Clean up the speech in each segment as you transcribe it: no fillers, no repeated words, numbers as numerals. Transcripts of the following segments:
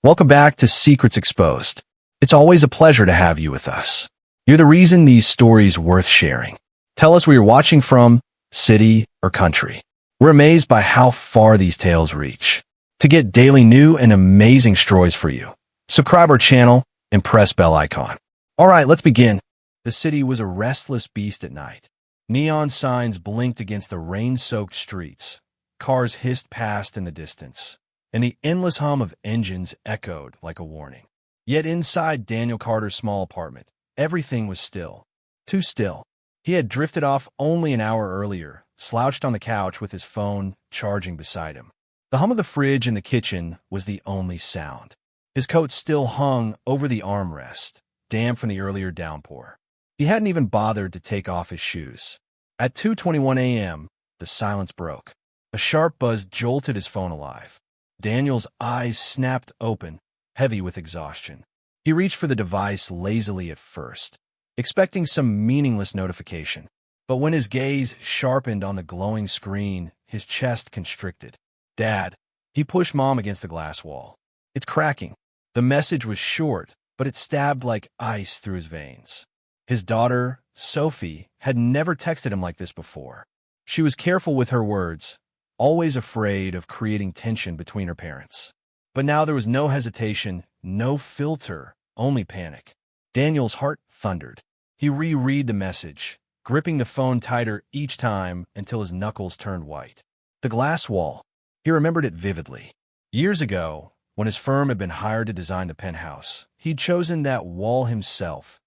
Welcome back to Secrets Exposed. It's always a pleasure to have you with us. You're the reason these stories worth sharing. Tell us where you're watching from, city or country. We're amazed by how far these tales reach. To get daily new and amazing stories for you, subscribe our channel and press bell icon. All right, let's begin. The city was a restless beast at night. Neon signs blinked against the rain-soaked streets. Cars hissed past in the distance, and the endless hum of engines echoed like a warning. Yet inside Daniel Carter's small apartment, everything was still. Too still. He had drifted off only an hour earlier, slouched on the couch with his phone charging beside him. The hum of the fridge in the kitchen was the only sound. His coat still hung over the armrest, damp from the earlier downpour. He hadn't even bothered to take off his shoes. At 2:21 a.m., the silence broke. A sharp buzz jolted his phone alive. Daniel's eyes snapped open, heavy with exhaustion. He reached for the device lazily at first, expecting some meaningless notification. But when his gaze sharpened on the glowing screen, his chest constricted. "Dad." He pushed Mom against the glass wall. "It's cracking." The message was short, but it stabbed like ice through his veins. His daughter, Sophie, had never texted him like this before. She was careful with her words, always afraid of creating tension between her parents. But now there was no hesitation, no filter, only panic. Daniel's heart thundered. He reread the message, gripping the phone tighter each time until his knuckles turned white. The glass wall. He remembered it vividly. Years ago, when his firm had been hired to design the penthouse, he'd chosen that wall himself,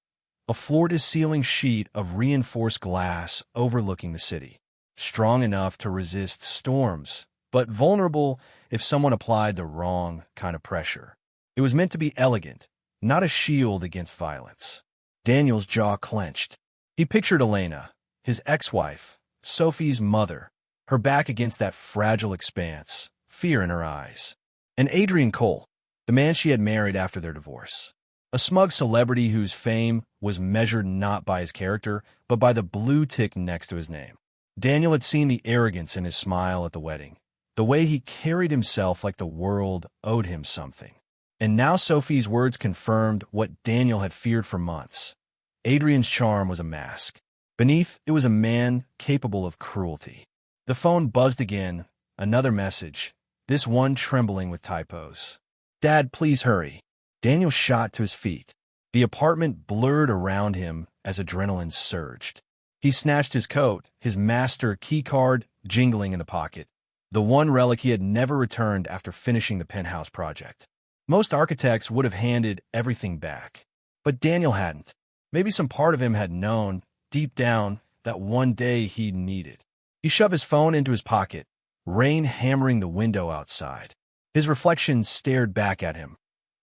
a floor-to-ceiling sheet of reinforced glass overlooking the city. Strong enough to resist storms, but vulnerable if someone applied the wrong kind of pressure. It was meant to be elegant, not a shield against violence. Daniel's jaw clenched. He pictured Elena, his ex-wife, Sophie's mother, her back against that fragile expanse, fear in her eyes. And Adrian Cole, the man she had married after their divorce. A smug celebrity whose fame was measured not by his character, but by the blue tick next to his name. Daniel had seen the arrogance in his smile at the wedding, the way he carried himself like the world owed him something. And now Sophie's words confirmed what Daniel had feared for months. Adrian's charm was a mask. Beneath, it was a man capable of cruelty. The phone buzzed again, another message, this one trembling with typos. "Dad, please hurry." Daniel shot to his feet. The apartment blurred around him as adrenaline surged. He snatched his coat, his master keycard jingling in the pocket, the one relic he had never returned after finishing the penthouse project. Most architects would have handed everything back, but Daniel hadn't. Maybe some part of him had known, deep down, that one day he'd need it. He shoved his phone into his pocket, rain hammering the window outside. His reflection stared back at him,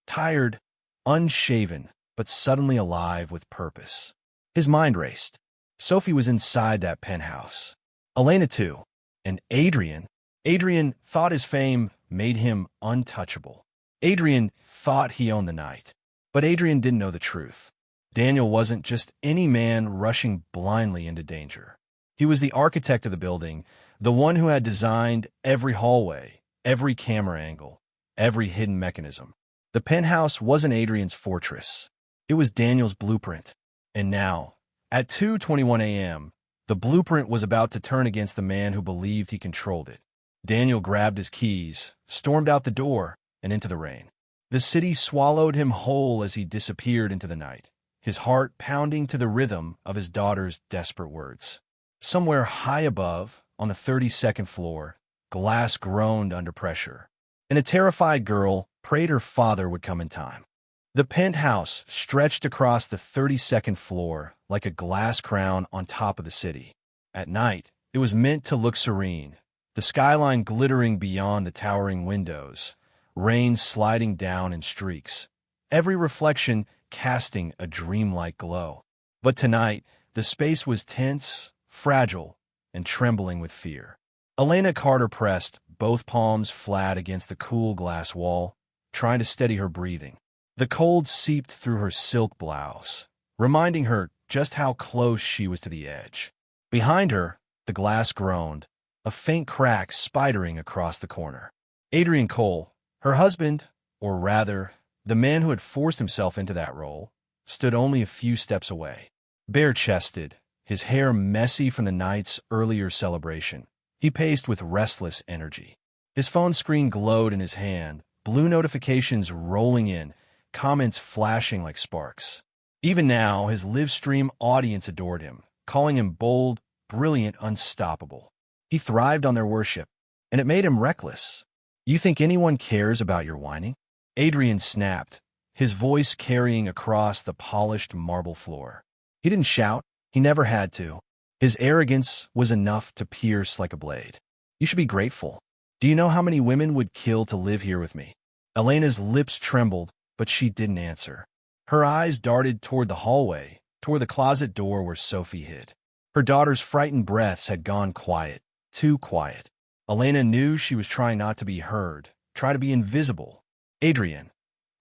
tired, unshaven, but suddenly alive with purpose. His mind raced. Sophie was inside that penthouse. Elena too. And Adrian. Adrian thought his fame made him untouchable. Adrian thought he owned the night. But Adrian didn't know the truth. Daniel wasn't just any man rushing blindly into danger. He was the architect of the building, the one who had designed every hallway, every camera angle, every hidden mechanism. The penthouse wasn't Adrian's fortress. It was Daniel's blueprint. And now, at 2:21 a.m., the blueprint was about to turn against the man who believed he controlled it. Daniel grabbed his keys, stormed out the door, and into the rain. The city swallowed him whole as he disappeared into the night, his heart pounding to the rhythm of his daughter's desperate words. Somewhere high above, on the 32nd floor, glass groaned under pressure, and a terrified girl prayed her father would come in time. The penthouse stretched across the 32nd floor like a glass crown on top of the city. At night, it was meant to look serene, the skyline glittering beyond the towering windows, rain sliding down in streaks, every reflection casting a dreamlike glow. But tonight, the space was tense, fragile, and trembling with fear. Elena Carter pressed both palms flat against the cool glass wall, trying to steady her breathing. The cold seeped through her silk blouse, reminding her just how close she was to the edge. Behind her, the glass groaned, a faint crack spidering across the corner. Adrian Cole, her husband, or rather, the man who had forced himself into that role, stood only a few steps away. Bare-chested, his hair messy from the night's earlier celebration, he paced with restless energy. His phone screen glowed in his hand, blue notifications rolling in, comments flashing like sparks. Even now, his live-stream audience adored him, calling him bold, brilliant, unstoppable. He thrived on their worship, and it made him reckless. You think anyone cares about your whining? Adrian snapped, his voice carrying across the polished marble floor. He didn't shout. He never had to. His arrogance was enough to pierce like a blade. You should be grateful. Do you know how many women would kill to live here with me? Elena's lips trembled, but she didn't answer. Her eyes darted toward the hallway, toward the closet door where Sophie hid. Her daughter's frightened breaths had gone quiet, too quiet. Elena knew she was trying not to be heard, try to be invisible. Adrian,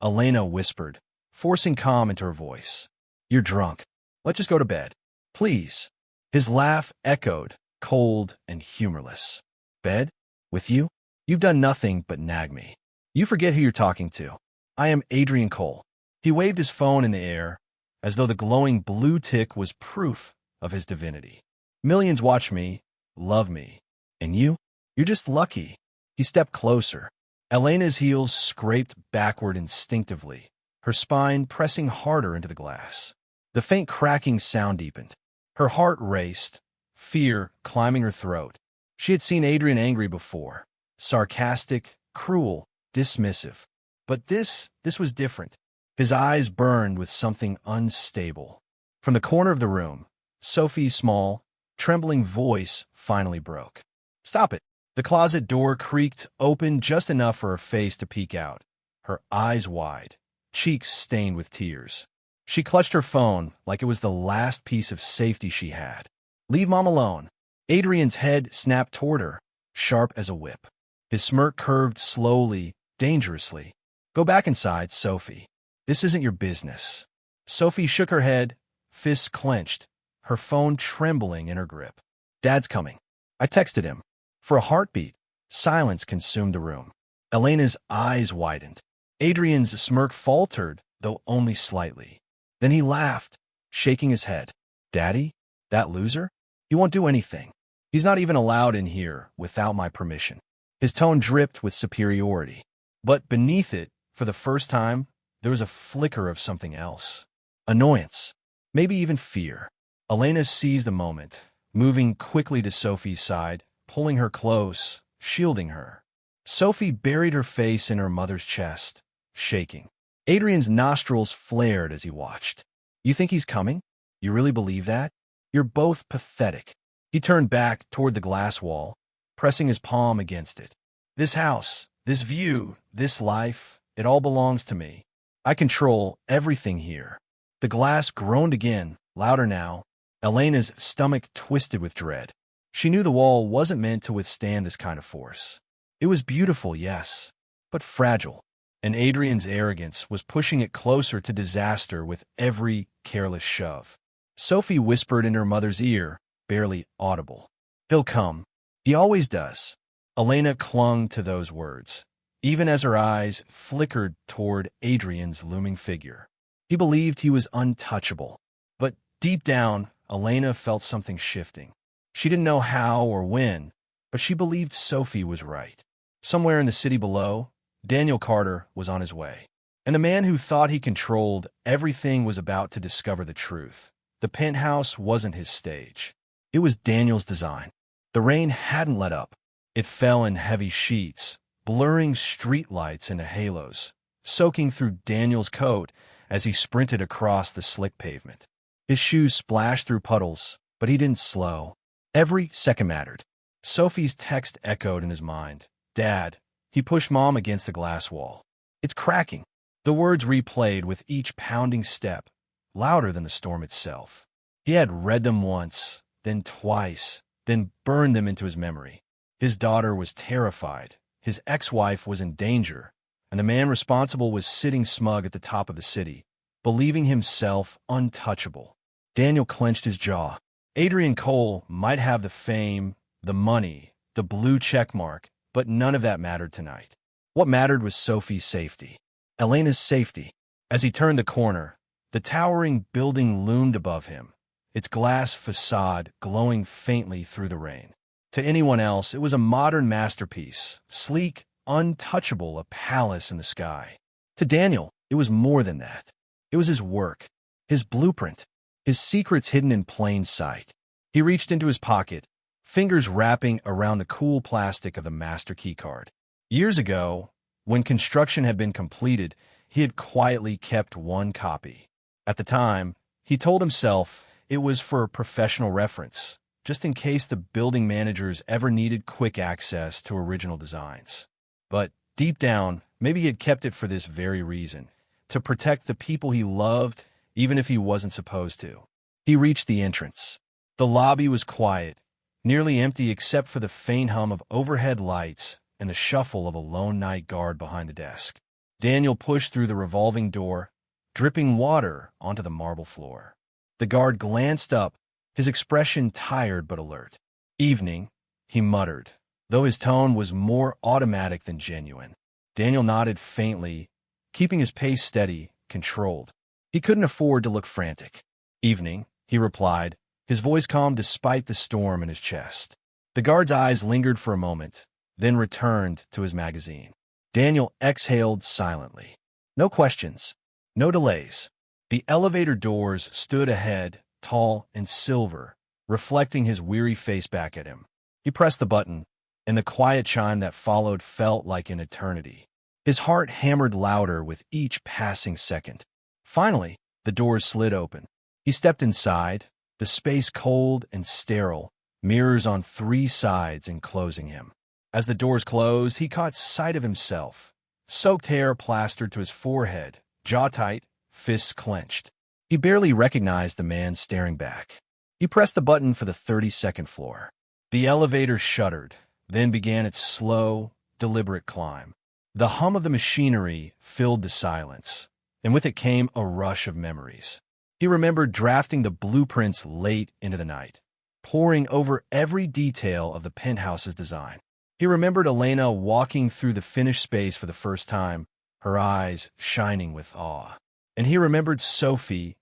Elena whispered, forcing calm into her voice. You're drunk. Let's just go to bed. Please. His laugh echoed, cold and humorless. Bed? With you? You've done nothing but nag me. You forget who you're talking to. I am Adrian Cole. He waved his phone in the air, as though the glowing blue tick was proof of his divinity. Millions watch me, love me. And you? You're just lucky. He stepped closer. Elena's heels scraped backward instinctively, her spine pressing harder into the glass. The faint cracking sound deepened. Her heart raced, fear climbing her throat. She had seen Adrian angry before, sarcastic, cruel, dismissive. But this was different. His eyes burned with something unstable. From the corner of the room, Sophie's small, trembling voice finally broke. Stop it. The closet door creaked open just enough for her face to peek out, her eyes wide, cheeks stained with tears. She clutched her phone like it was the last piece of safety she had. Leave Mom alone. Adrian's head snapped toward her, sharp as a whip. His smirk curved slowly, dangerously. Go back inside, Sophie. This isn't your business. Sophie shook her head, fists clenched, her phone trembling in her grip. Dad's coming. I texted him. For a heartbeat, silence consumed the room. Elena's eyes widened. Adrian's smirk faltered, though only slightly. Then he laughed, shaking his head. Daddy? That loser? He won't do anything. He's not even allowed in here without my permission. His tone dripped with superiority. But beneath it, for the first time, there was a flicker of something else. Annoyance. Maybe even fear. Elena seized the moment, moving quickly to Sophie's side, pulling her close, shielding her. Sophie buried her face in her mother's chest, shaking. Adrian's nostrils flared as he watched. You think he's coming? You really believe that? You're both pathetic. He turned back toward the glass wall, pressing his palm against it. This house, this view, this life, it all belongs to me. I control everything here. The glass groaned again, louder now. Elena's stomach twisted with dread. She knew the wall wasn't meant to withstand this kind of force. It was beautiful, yes, but fragile, and Adrian's arrogance was pushing it closer to disaster with every careless shove. Sophie whispered in her mother's ear, barely audible. He'll come. He always does. Elena clung to those words, even as her eyes flickered toward Adrian's looming figure. He believed he was untouchable, but deep down, Elena felt something shifting. She didn't know how or when, but she believed Sophie was right. Somewhere in the city below, Daniel Carter was on his way, and the man who thought he controlled everything was about to discover the truth. The penthouse wasn't his stage. It was Daniel's design. The rain hadn't let up. It fell in heavy sheets, blurring streetlights into halos, soaking through Daniel's coat as he sprinted across the slick pavement. His shoes splashed through puddles, but he didn't slow. Every second mattered. Sophie's text echoed in his mind. Dad. He pushed Mom against the glass wall. It's cracking. The words replayed with each pounding step, louder than the storm itself. He had read them once, then twice, then burned them into his memory. His daughter was terrified. His ex-wife was in danger, and the man responsible was sitting smug at the top of the city, believing himself untouchable. Daniel clenched his jaw. Adrian Cole might have the fame, the money, the blue check mark, but none of that mattered tonight. What mattered was Sophie's safety. Elena's safety. As he turned the corner, the towering building loomed above him, its glass facade glowing faintly through the rain. To anyone else, it was a modern masterpiece, sleek, untouchable, a palace in the sky. To Daniel, it was more than that. It was his work, his blueprint, his secrets hidden in plain sight. He reached into his pocket, fingers wrapping around the cool plastic of the master keycard. Years ago, when construction had been completed, he had quietly kept one copy. At the time, he told himself it was for professional reference, just in case the building managers ever needed quick access to original designs. But deep down, maybe he had kept it for this very reason, to protect the people he loved, even if he wasn't supposed to. He reached the entrance. The lobby was quiet, nearly empty except for the faint hum of overhead lights and the shuffle of a lone night guard behind the desk. Daniel pushed through the revolving door, dripping water onto the marble floor. The guard glanced up, his expression tired but alert. "Evening," he muttered, though his tone was more automatic than genuine. Daniel nodded faintly, keeping his pace steady, controlled. He couldn't afford to look frantic. "Evening," he replied, his voice calm despite the storm in his chest. The guard's eyes lingered for a moment, then returned to his magazine. Daniel exhaled silently. No questions, no delays. The elevator doors stood ahead, tall and silver, reflecting his weary face back at him. He pressed the button, and the quiet chime that followed felt like an eternity. His heart hammered louder with each passing second. Finally, the doors slid open. He stepped inside, the space cold and sterile, mirrors on three sides enclosing him. As the doors closed, he caught sight of himself, soaked hair plastered to his forehead, jaw tight, fists clenched. He barely recognized the man staring back. He pressed the button for the 32nd floor. The elevator shuddered, then began its slow, deliberate climb. The hum of the machinery filled the silence, and with it came a rush of memories. He remembered drafting the blueprints late into the night, poring over every detail of the penthouse's design. He remembered Elena walking through the finished space for the first time, her eyes shining with awe. And he remembered Sophie,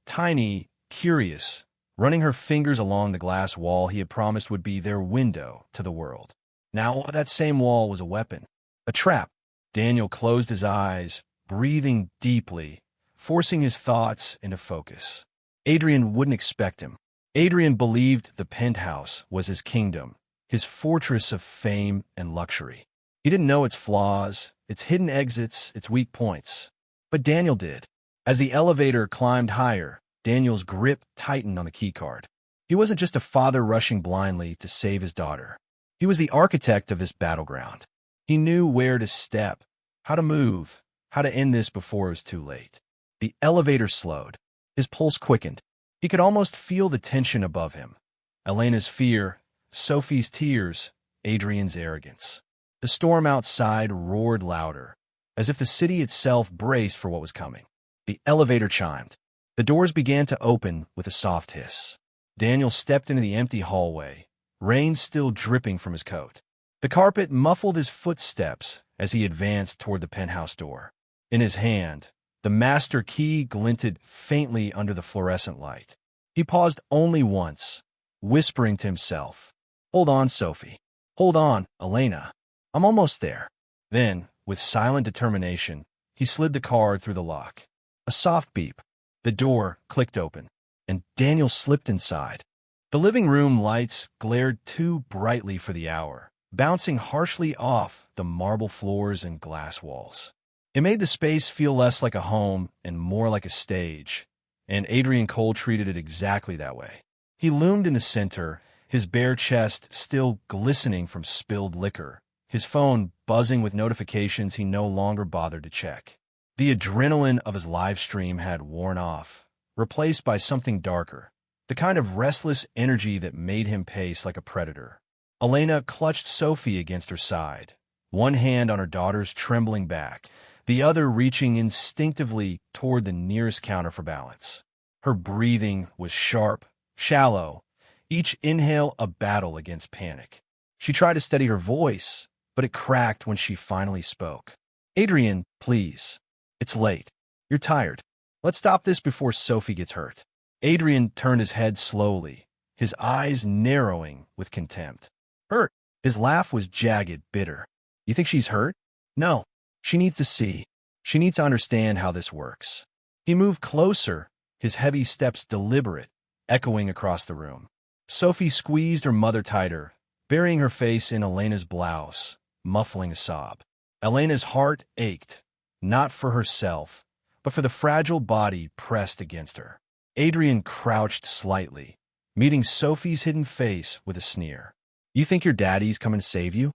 tiny, curious, running her fingers along the glass wall he had promised would be their window to the world. Now that same wall was a weapon, a trap. Daniel closed his eyes, breathing deeply, forcing his thoughts into focus. Adrian wouldn't expect him. Adrian believed the penthouse was his kingdom, his fortress of fame and luxury. He didn't know its flaws, its hidden exits, its weak points. But Daniel did. As the elevator climbed higher, Daniel's grip tightened on the keycard. He wasn't just a father rushing blindly to save his daughter. He was the architect of this battleground. He knew where to step, how to move, how to end this before it was too late. The elevator slowed. His pulse quickened. He could almost feel the tension above him. Elena's fear, Sophie's tears, Adrian's arrogance. The storm outside roared louder, as if the city itself braced for what was coming. The elevator chimed. The doors began to open with a soft hiss. Daniel stepped into the empty hallway, rain still dripping from his coat. The carpet muffled his footsteps as he advanced toward the penthouse door. In his hand, the master key glinted faintly under the fluorescent light. He paused only once, whispering to himself, "Hold on, Sophie. Hold on, Elena. I'm almost there." Then, with silent determination, he slid the card through the lock. A soft beep. The door clicked open, and Daniel slipped inside. The living room lights glared too brightly for the hour, bouncing harshly off the marble floors and glass walls. It made the space feel less like a home and more like a stage, and Adrian Cole treated it exactly that way. He loomed in the center, his bare chest still glistening from spilled liquor, his phone buzzing with notifications he no longer bothered to check. The adrenaline of his live stream had worn off, replaced by something darker, the kind of restless energy that made him pace like a predator. Elena clutched Sophie against her side, one hand on her daughter's trembling back, the other reaching instinctively toward the nearest counter for balance. Her breathing was sharp, shallow, each inhale a battle against panic. She tried to steady her voice, but it cracked when she finally spoke. "Adrian, please." It's late. You're tired. Let's stop this before Sophie gets hurt. Adrian turned his head slowly, his eyes narrowing with contempt. Hurt. His laugh was jagged, bitter. You think she's hurt? No. She needs to see. She needs to understand how this works. He moved closer, his heavy steps deliberate, echoing across the room. Sophie squeezed her mother tighter, burying her face in Elena's blouse, muffling a sob. Elena's heart ached, not for herself, but for the fragile body pressed against her. Adrian crouched slightly, meeting Sophie's hidden face with a sneer. You think your daddy's coming to save you?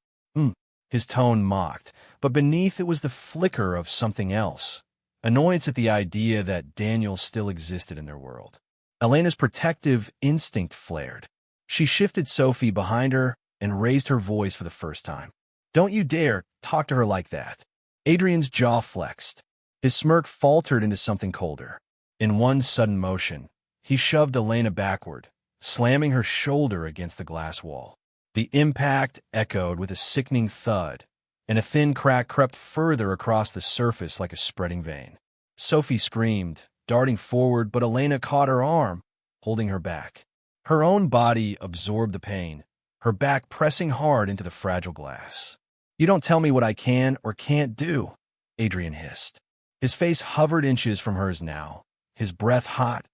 His tone mocked, but beneath it was the flicker of something else, annoyance at the idea that Daniel still existed in their world. Elena's protective instinct flared. She shifted Sophie behind her and raised her voice for the first time. Don't you dare talk to her like that. Adrian's jaw flexed. His smirk faltered into something colder. In one sudden motion, he shoved Elena backward, slamming her shoulder against the glass wall. The impact echoed with a sickening thud, and a thin crack crept further across the surface like a spreading vein. Sophie screamed, darting forward, but Elena caught her arm, holding her back. Her own body absorbed the pain, her back pressing hard into the fragile glass. You don't tell me what I can or can't do, Adrian hissed. His face hovered inches from hers now, his breath hot,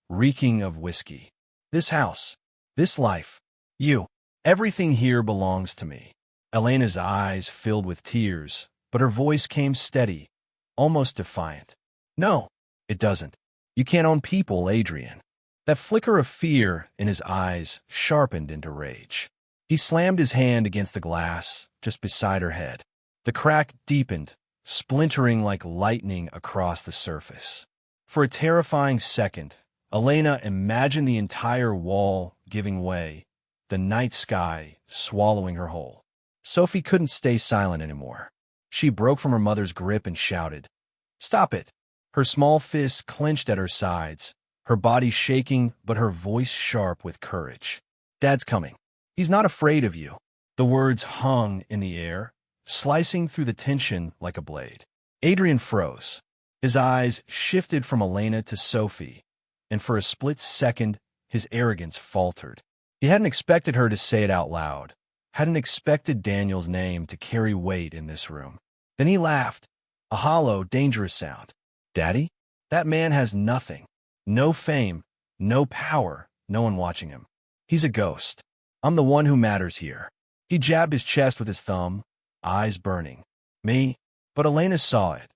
reeking of whiskey. This house, this life, you. Everything here belongs to me. Elena's eyes filled with tears, but her voice came steady, almost defiant. No, it doesn't. You can't own people, Adrian. That flicker of fear in his eyes sharpened into rage. He slammed his hand against the glass just beside her head. The crack deepened, splintering like lightning across the surface. For a terrifying second, Elena imagined the entire wall giving way, the night sky swallowing her whole. Sophie couldn't stay silent anymore. She broke from her mother's grip and shouted, "Stop it!" Her small fists clenched at her sides, her body shaking but her voice sharp with courage. Dad's coming. He's not afraid of you. The words hung in the air, slicing through the tension like a blade. Adrian froze. His eyes shifted from Elena to Sophie, and for a split second, his arrogance faltered. He hadn't expected her to say it out loud, hadn't expected Daniel's name to carry weight in this room. Then he laughed, a hollow, dangerous sound. Daddy? That man has nothing. No fame, no power, no one watching him. He's a ghost. I'm the one who matters here. He jabbed his chest with his thumb, eyes burning. Me? But Elena saw it.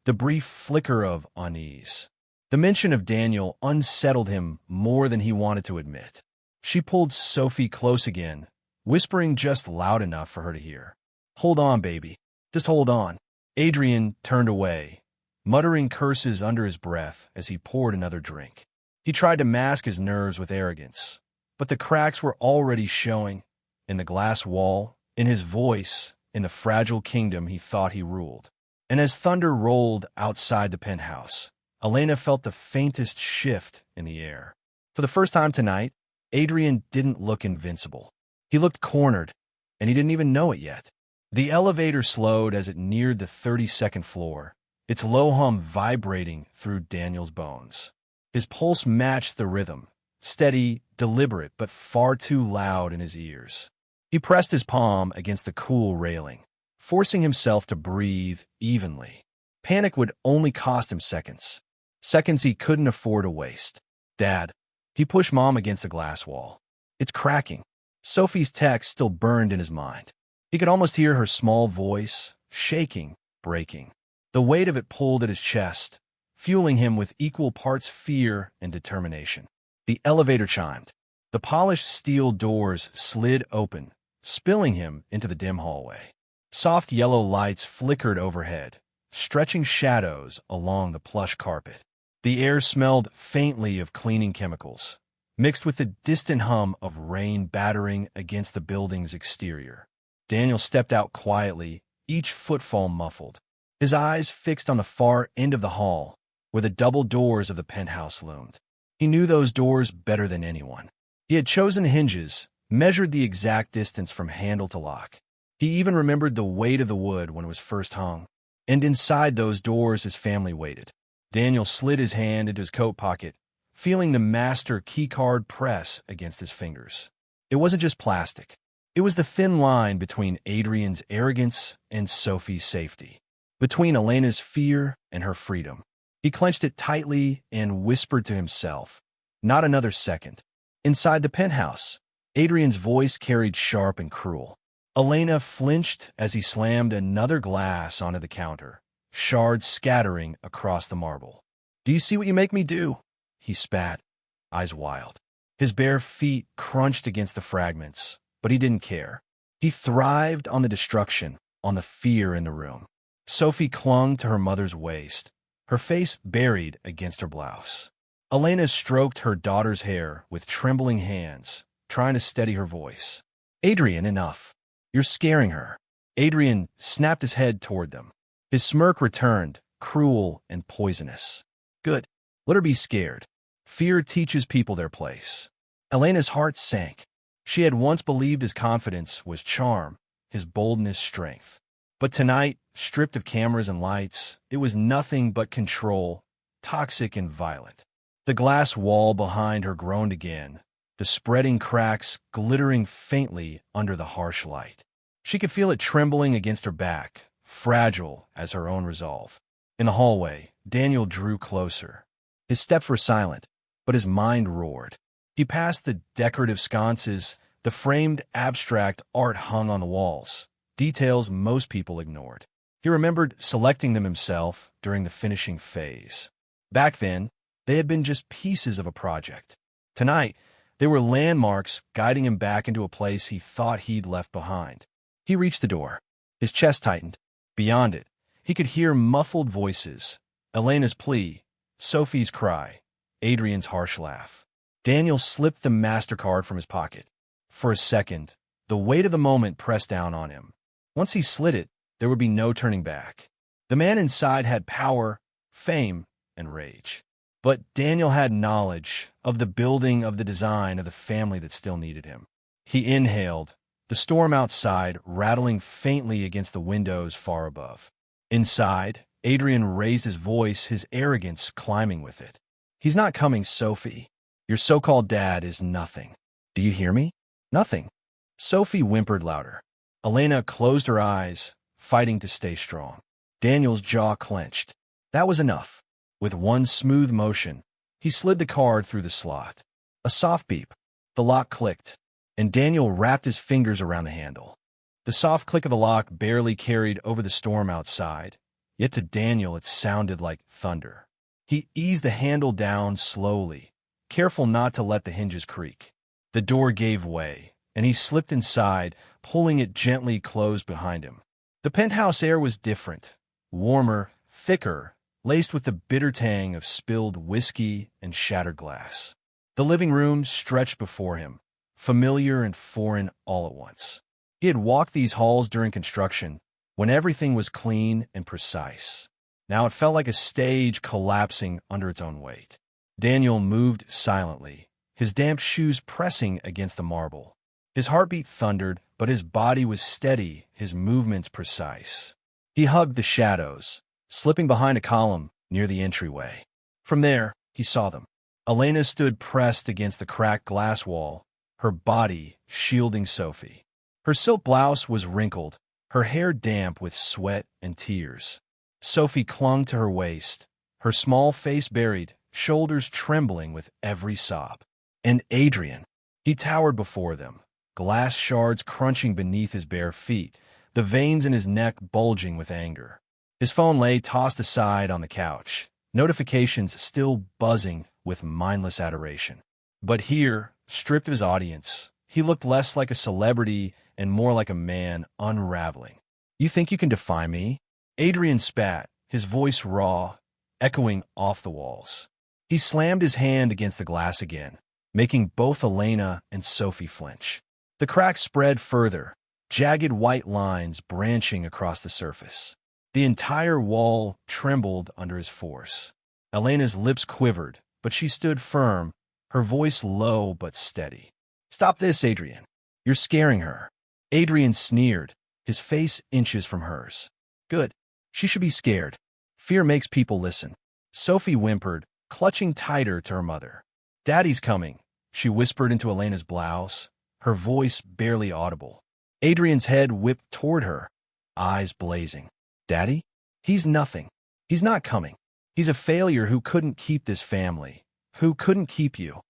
The brief flicker of unease. The mention of Daniel unsettled him more than he wanted to admit. She pulled Sophie close again, whispering just loud enough for her to hear. Hold on, baby. Just hold on. Adrian turned away, muttering curses under his breath as he poured another drink. He tried to mask his nerves with arrogance, but the cracks were already showing, in the glass wall, in his voice, in the fragile kingdom he thought he ruled. And as thunder rolled outside the penthouse, Elena felt the faintest shift in the air. For the first time tonight, Adrian didn't look invincible. He looked cornered, and he didn't even know it yet. The elevator slowed as it neared the 32nd floor, its low hum vibrating through Daniel's bones. His pulse matched the rhythm, steady, deliberate, but far too loud in his ears. He pressed his palm against the cool railing, forcing himself to breathe evenly. Panic would only cost him seconds. Seconds he couldn't afford to waste. Dad. He pushed Mom against the glass wall. It's cracking. Sophie's text still burned in his mind. He could almost hear her small voice, shaking, breaking. The weight of it pulled at his chest, fueling him with equal parts fear and determination. The elevator chimed. The polished steel doors slid open, spilling him into the dim hallway. Soft yellow lights flickered overhead, stretching shadows along the plush carpet. The air smelled faintly of cleaning chemicals, mixed with the distant hum of rain battering against the building's exterior. Daniel stepped out quietly, each footfall muffled, his eyes fixed on the far end of the hall, where the double doors of the penthouse loomed. He knew those doors better than anyone. He had chosen hinges, measured the exact distance from handle to lock. He even remembered the weight of the wood when it was first hung. And inside those doors his family waited. Daniel slid his hand into his coat pocket, feeling the master keycard press against his fingers. It wasn't just plastic. It was the thin line between Adrian's arrogance and Sophie's safety, between Elena's fear and her freedom. He clenched it tightly and whispered to himself, "Not another second." Inside the penthouse, Adrian's voice carried sharp and cruel. Elena flinched as he slammed another glass onto the counter, shards scattering across the marble. "Do you see what you make me do?" He spat, eyes wild. His bare feet crunched against the fragments, but he didn't care. He thrived on the destruction, on the fear in the room. Sophie clung to her mother's waist, her face buried against her blouse. Elena stroked her daughter's hair with trembling hands, trying to steady her voice. "Adrian, enough. You're scaring her." Adrian snapped his head toward them. His smirk returned, cruel and poisonous. "Good. Let her be scared. Fear teaches people their place." Elena's heart sank. She had once believed his confidence was charm, his boldness strength. But tonight, stripped of cameras and lights, it was nothing but control, toxic and violent. The glass wall behind her groaned again, the spreading cracks glittering faintly under the harsh light. She could feel it trembling against her back, fragile as her own resolve. In the hallway, Daniel drew closer. His steps were silent, but his mind roared. He passed the decorative sconces, the framed abstract art hung on the walls, details most people ignored. He remembered selecting them himself during the finishing phase. Back then, they had been just pieces of a project. Tonight, they were landmarks guiding him back into a place he thought he'd left behind. He reached the door. His chest tightened. Beyond it, he could hear muffled voices, Elena's plea, Sophie's cry, Adrian's harsh laugh. Daniel slipped the MasterCard from his pocket. For a second, the weight of the moment pressed down on him. Once he slid it, there would be no turning back. The man inside had power, fame, and rage. But Daniel had knowledge of the building, of the design, of the family that still needed him. He inhaled, the storm outside rattling faintly against the windows far above. Inside, Adrian raised his voice, his arrogance climbing with it. "He's not coming, Sophie. Your so-called dad is nothing. Do you hear me? Nothing." Sophie whimpered louder. Elena closed her eyes, fighting to stay strong. Daniel's jaw clenched. That was enough. With one smooth motion, he slid the card through the slot. A soft beep. The lock clicked, and Daniel wrapped his fingers around the handle. The soft click of the lock barely carried over the storm outside, yet to Daniel it sounded like thunder. He eased the handle down slowly, careful not to let the hinges creak. The door gave way, and he slipped inside, pulling it gently closed behind him. The penthouse air was different, warmer, thicker, laced with the bitter tang of spilled whiskey and shattered glass. The living room stretched before him, familiar and foreign all at once. He had walked these halls during construction, when everything was clean and precise. Now it felt like a stage collapsing under its own weight. Daniel moved silently, his damp shoes pressing against the marble. His heartbeat thundered, but his body was steady, his movements precise. He hugged the shadows, slipping behind a column near the entryway. From there, he saw them. Elena stood pressed against the cracked glass wall, her body shielding Sophie. Her silk blouse was wrinkled, her hair damp with sweat and tears. Sophie clung to her waist, her small face buried, shoulders trembling with every sob. And Adrian, he towered before them, glass shards crunching beneath his bare feet, the veins in his neck bulging with anger. His phone lay tossed aside on the couch, notifications still buzzing with mindless adoration. But here, stripped of his audience, he looked less like a celebrity and more like a man unraveling. "You think you can defy me?" Adrian spat, his voice raw, echoing off the walls. He slammed his hand against the glass again, making both Elena and Sophie flinch. The cracks spread further, jagged white lines branching across the surface. The entire wall trembled under his force. Elena's lips quivered, but she stood firm, her voice low but steady. "Stop this, Adrian. You're scaring her." Adrian sneered, his face inches from hers. "Good." She should be scared. Fear makes people listen. Sophie whimpered, clutching tighter to her mother. Daddy's coming, she whispered into Elena's blouse, her voice barely audible. Adrian's head whipped toward her, eyes blazing. Daddy? He's nothing. He's not coming. He's a failure who couldn't keep this family, who couldn't keep you.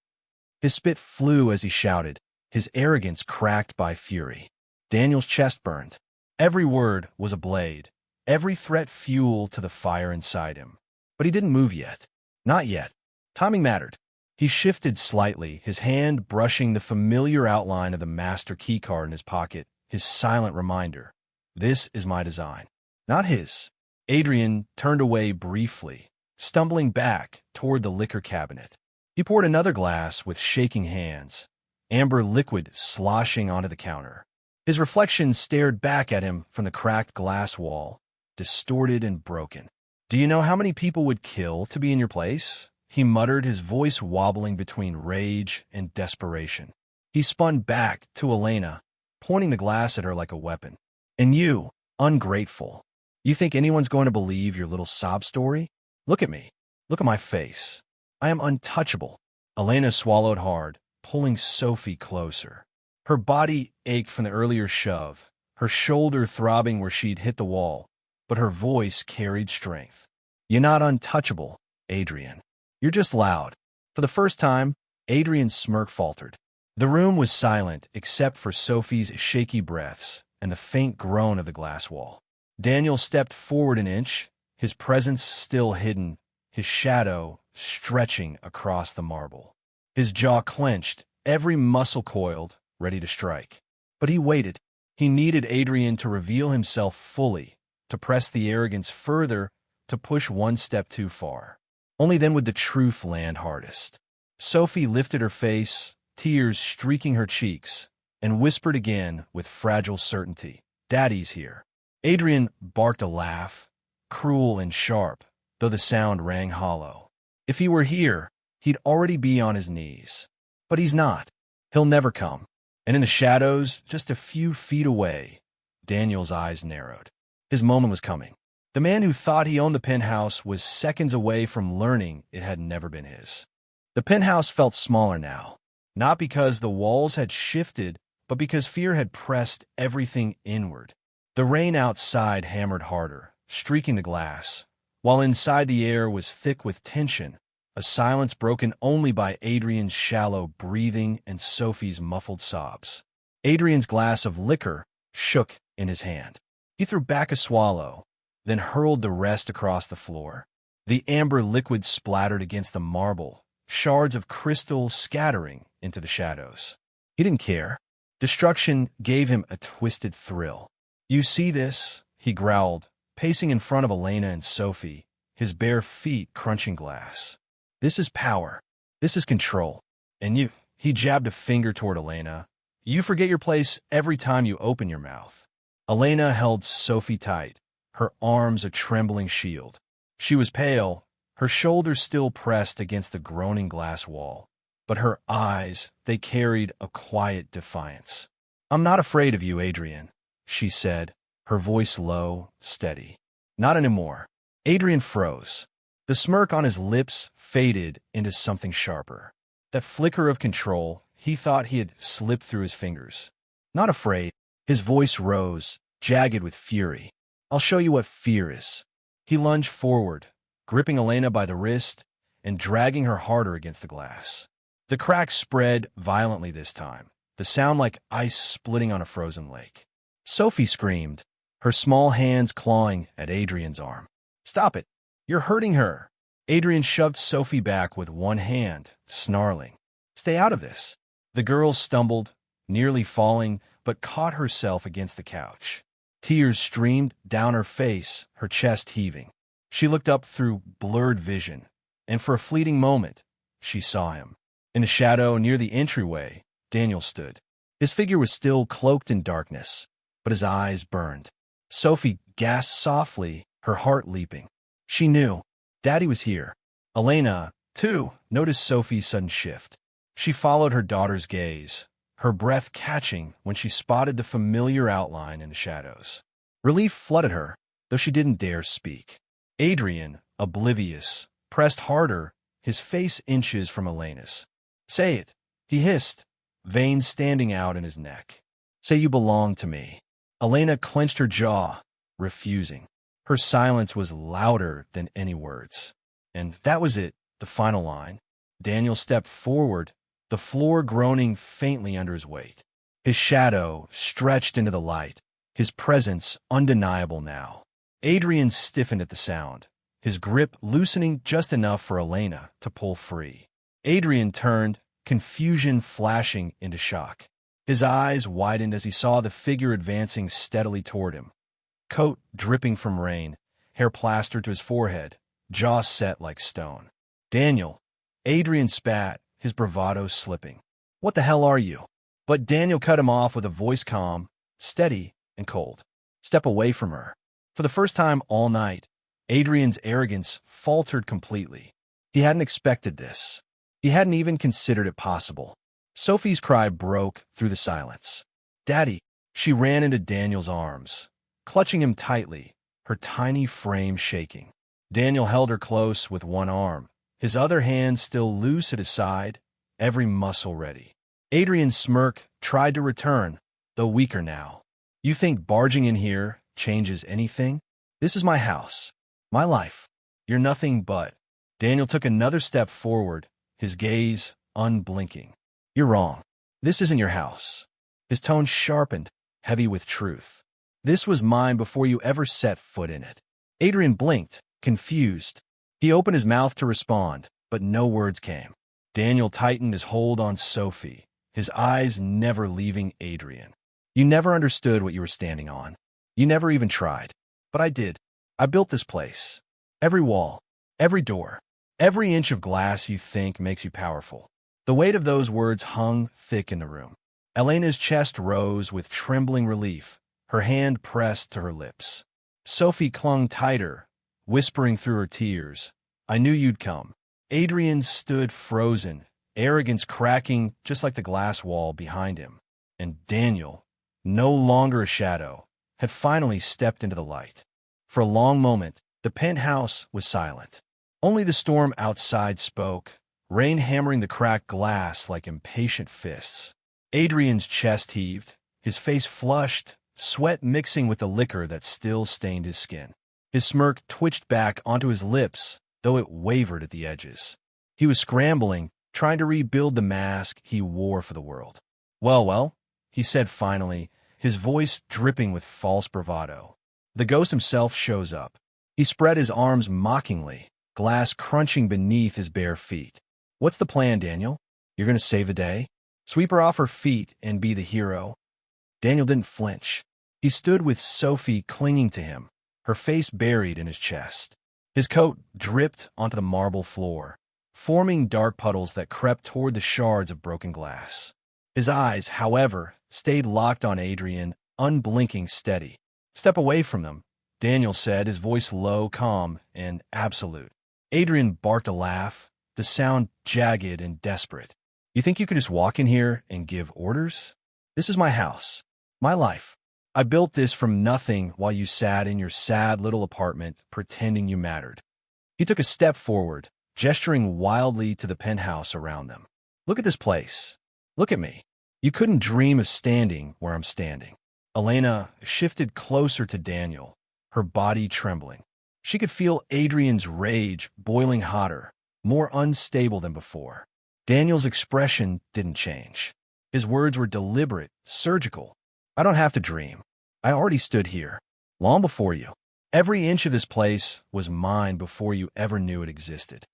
His spit flew as he shouted, his arrogance cracked by fury. Daniel's chest burned. Every word was a blade, every threat fuel to the fire inside him. But he didn't move yet. Not yet. Timing mattered. He shifted slightly, his hand brushing the familiar outline of the master keycard in his pocket, his silent reminder. This is my design, not his. Adrian turned away briefly, stumbling back toward the liquor cabinet. He poured another glass with shaking hands, amber liquid sloshing onto the counter. His reflection stared back at him from the cracked glass wall, distorted and broken. Do you know how many people would kill to be in your place? He muttered, his voice wobbling between rage and desperation. He spun back to Elena, pointing the glass at her like a weapon. And you, ungrateful. You think anyone's going to believe your little sob story? Look at me. Look at my face. I am untouchable. Elena swallowed hard, pulling Sophie closer. Her body ached from the earlier shove, her shoulder throbbing where she'd hit the wall, but her voice carried strength. You're not untouchable, Adrian. You're just loud. For the first time, Adrian's smirk faltered. The room was silent except for Sophie's shaky breaths and the faint groan of the glass wall. Daniel stepped forward an inch, his presence still hidden, his shadow stretching across the marble. His jaw clenched, every muscle coiled, ready to strike. But he waited. He needed Adrian to reveal himself fully, to press the arrogance further, to push one step too far. Only then would the truth land hardest. Sophie lifted her face, tears streaking her cheeks, and whispered again with fragile certainty, Daddy's here. Adrian barked a laugh, cruel and sharp, though the sound rang hollow. If he were here, he'd already be on his knees. But he's not. He'll never come. And in the shadows, just a few feet away, Daniel's eyes narrowed. His moment was coming. The man who thought he owned the penthouse was seconds away from learning it had never been his. The penthouse felt smaller now, not because the walls had shifted, but because fear had pressed everything inward. The rain outside hammered harder, streaking the glass, while inside the air was thick with tension, a silence broken only by Adrian's shallow breathing and Sophie's muffled sobs. Adrian's glass of liquor shook in his hand. He threw back a swallow, then hurled the rest across the floor. The amber liquid splattered against the marble, shards of crystal scattering into the shadows. He didn't care. Destruction gave him a twisted thrill. You see this? He growled, pacing in front of Elena and Sophie, his bare feet crunching glass. This is power. This is control. And you, he jabbed a finger toward Elena. You forget your place every time you open your mouth. Elena held Sophie tight, her arms a trembling shield. She was pale, her shoulders still pressed against the groaning glass wall. But her eyes, they carried a quiet defiance. I'm not afraid of you, Adrian, she said, her voice low, steady. Not anymore. Adrian froze. The smirk on his lips faded into something sharper. That flicker of control, he thought he had slipped through his fingers. Not afraid. His voice rose, jagged with fury. I'll show you what fear is. He lunged forward, gripping Elena by the wrist and dragging her harder against the glass. The crack spread violently this time, the sound like ice splitting on a frozen lake. Sophie screamed, her small hands clawing at Adrian's arm. Stop it. You're hurting her. Adrian shoved Sophie back with one hand, snarling. Stay out of this. The girl stumbled, nearly falling, but caught herself against the couch. Tears streamed down her face, her chest heaving. She looked up through blurred vision, and for a fleeting moment, she saw him. In the shadow near the entryway, Daniel stood. His figure was still cloaked in darkness, but his eyes burned. Sophie gasped softly, her heart leaping. She knew. Daddy was here. Elena, too, noticed Sophie's sudden shift. She followed her daughter's gaze, her breath catching when she spotted the familiar outline in the shadows. Relief flooded her. though she didn't dare speak. Adrian, oblivious, pressed harder, his face inches from Elena's. "Say it," he hissed, veins standing out in his neck. "Say you belong to me." Elena clenched her jaw, refusing. Her silence was louder than any words. And that was it, the final line. Daniel stepped forward, the floor groaning faintly under his weight. His shadow stretched into the light, his presence undeniable now. Adrian stiffened at the sound, his grip loosening just enough for Elena to pull free. Adrian turned, confusion flashing into shock. His eyes widened as he saw the figure advancing steadily toward him. Coat dripping from rain, hair plastered to his forehead, jaw set like stone. "Daniel." Adrian spat, his bravado slipping. "What the hell are you?" But Daniel cut him off with a voice calm, steady, and cold. "Step away from her." For the first time all night, Adrian's arrogance faltered completely. He hadn't expected this. He hadn't even considered it possible. Sophie's cry broke through the silence. "Daddy!" She ran into Daniel's arms, clutching him tightly, her tiny frame shaking. Daniel held her close with one arm, his other hand still loose at his side, every muscle ready. Adrian's smirk tried to return, though weaker now. "You think barging in here changes anything? This is my house, my life. You're nothing but." Daniel took another step forward, his gaze unblinking. "You're wrong. This isn't your house." His tone sharpened, heavy with truth. "This was mine before you ever set foot in it." Adrian blinked, confused. He opened his mouth to respond, but no words came. Daniel tightened his hold on Sophie, his eyes never leaving Adrian. "You never understood what you were standing on. You never even tried. But I did. I built this place. Every wall, every door, every inch of glass you think makes you powerful." The weight of those words hung thick in the room. Elena's chest rose with trembling relief, her hand pressed to her lips. Sophie clung tighter, whispering through her tears, "I knew you'd come." Adrian stood frozen, arrogance cracking just like the glass wall behind him. And Daniel, no longer a shadow, had finally stepped into the light. For a long moment, the penthouse was silent. Only the storm outside spoke, rain hammering the cracked glass like impatient fists. Adrian's chest heaved, his face flushed, sweat mixing with the liquor that still stained his skin. His smirk twitched back onto his lips, though it wavered at the edges. He was scrambling, trying to rebuild the mask he wore for the world. Well, he said finally, his voice dripping with false bravado. The ghost himself shows up. He spread his arms mockingly, glass crunching beneath his bare feet. "What's the plan, Daniel? You're going to save the day? Sweep her off her feet and be the hero?" Daniel didn't flinch. He stood with Sophie clinging to him, her face buried in his chest. His coat dripped onto the marble floor, forming dark puddles that crept toward the shards of broken glass. His eyes, however, stayed locked on Adrian, unblinking steady. "Step away from them," Daniel said, his voice low, calm, and absolute. Adrian barked a laugh, the sound jagged and desperate. "You think you could just walk in here and give orders? This is my house, my life. I built this from nothing while you sat in your sad little apartment pretending you mattered." He took a step forward, gesturing wildly to the penthouse around them. "Look at this place. Look at me. You couldn't dream of standing where I'm standing." Elena shifted closer to Daniel, her body trembling. She could feel Adrian's rage boiling hotter, more unstable than before. Daniel's expression didn't change. His words were deliberate, surgical. "I don't have to dream. I already stood here, long before you. Every inch of this place was mine before you ever knew it existed."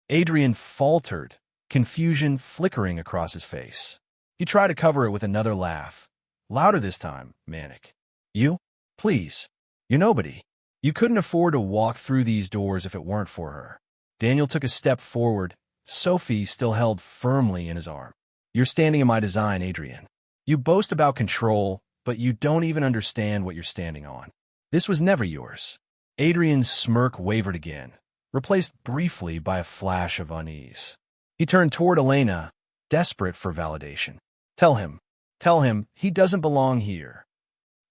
Adrian faltered, confusion flickering across his face. He tried to cover it with another laugh, louder this time, manic. "You? Please. You're nobody. You couldn't afford to walk through these doors if it weren't for her." Daniel took a step forward, Sophie still held firmly in his arm. "You're standing in my design, Adrian. You boast about control, but you don't even understand what you're standing on. This was never yours." Adrian's smirk wavered again, replaced briefly by a flash of unease. He turned toward Elena, desperate for validation. Tell him he doesn't belong here."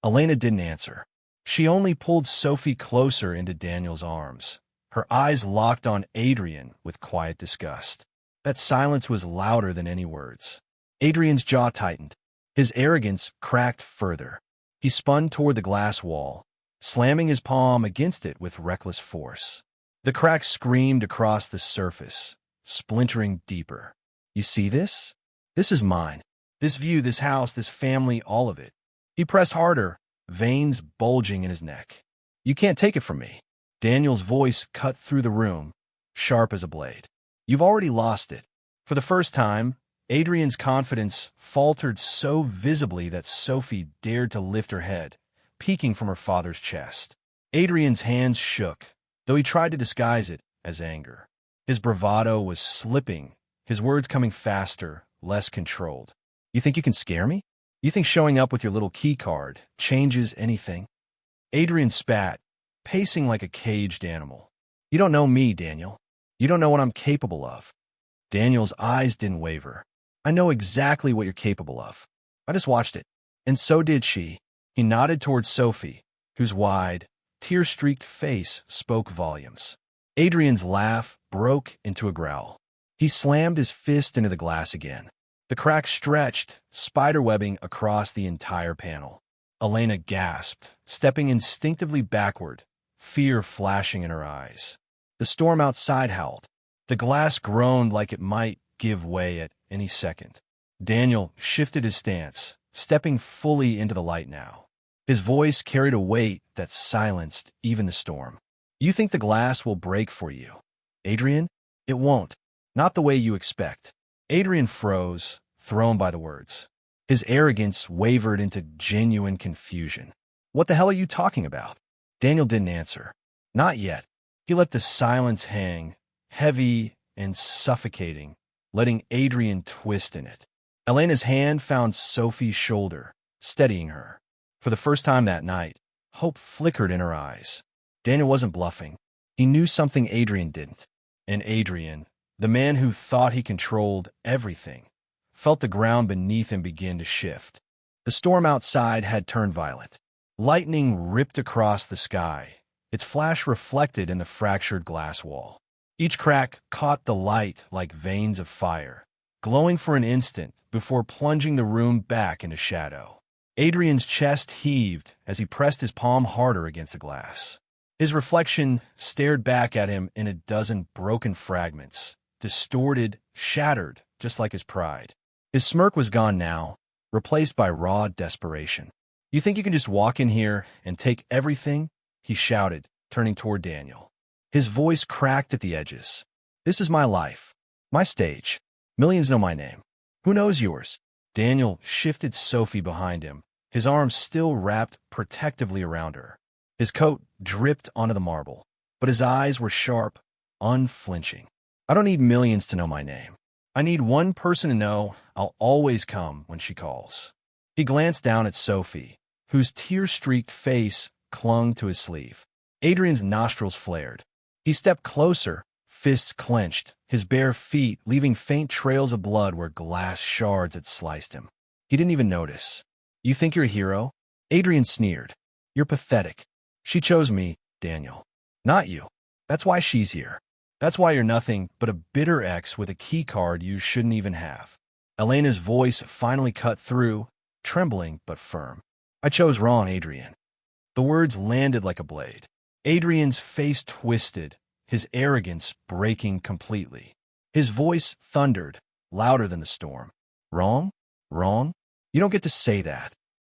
Elena didn't answer. She only pulled Sophie closer into Daniel's arms, her eyes locked on Adrian with quiet disgust. That silence was louder than any words. Adrian's jaw tightened. His arrogance cracked further. He spun toward the glass wall, slamming his palm against it with reckless force. The crack screamed across the surface, splintering deeper. You see this? This is mine. This view, this house, this family, all of it. He pressed harder, veins bulging in his neck. You can't take it from me. Daniel's voice cut through the room, sharp as a blade. You've already lost it. For the first time, Adrian's confidence faltered so visibly that Sophie dared to lift her head, peeking from her father's chest. Adrian's hands shook, though he tried to disguise it as anger. His bravado was slipping, his words coming faster, less controlled. You think you can scare me? You think showing up with your little key card changes anything? Adrian spat, pacing like a caged animal. You don't know me, Daniel. You don't know what I'm capable of. Daniel's eyes didn't waver. I know exactly what you're capable of. I just watched it. And so did she. He nodded towards Sophie, whose wide, tear-streaked face spoke volumes. Adrian's laugh broke into a growl. He slammed his fist into the glass again. The crack stretched, spiderwebbing across the entire panel. Elena gasped, stepping instinctively backward, fear flashing in her eyes. The storm outside howled. The glass groaned like it might give way at any second. Daniel shifted his stance, stepping fully into the light now. His voice carried a weight that silenced even the storm. You think the glass will break for you, Adrian? It won't. Not the way you expect. Adrian froze, thrown by the words. His arrogance wavered into genuine confusion. What the hell are you talking about? Daniel didn't answer. Not yet. He let the silence hang, heavy and suffocating, letting Adrian twist in it. Elena's hand found Sophie's shoulder, steadying her. For the first time that night, hope flickered in her eyes. Daniel wasn't bluffing. He knew something Adrian didn't. And Adrian, the man who thought he controlled everything, felt the ground beneath him begin to shift. The storm outside had turned violent. Lightning ripped across the sky, its flash reflected in the fractured glass wall. Each crack caught the light like veins of fire, glowing for an instant before plunging the room back into shadow. Adrian's chest heaved as he pressed his palm harder against the glass. His reflection stared back at him in a dozen broken fragments, distorted, shattered, just like his pride. His smirk was gone now, replaced by raw desperation. You think you can just walk in here and take everything? He shouted, turning toward Daniel. His voice cracked at the edges. This is my life, my stage. Millions know my name. Who knows yours? Daniel shifted Sophie behind him, his arms still wrapped protectively around her. His coat dripped onto the marble, but his eyes were sharp, unflinching. I don't need millions to know my name. I need one person to know I'll always come when she calls. He glanced down at Sophie, whose tear-streaked face clung to his sleeve. Adrian's nostrils flared. He stepped closer, fists clenched, his bare feet leaving faint trails of blood where glass shards had sliced him. He didn't even notice. You think you're a hero? Adrian sneered. You're pathetic. She chose me, Daniel. Not you. That's why she's here. That's why you're nothing but a bitter ex with a key card you shouldn't even have. Elena's voice finally cut through, trembling but firm. I chose wrong, Adrian. The words landed like a blade. Adrian's face twisted, his arrogance breaking completely. His voice thundered, louder than the storm. Wrong? Wrong? You don't get to say that.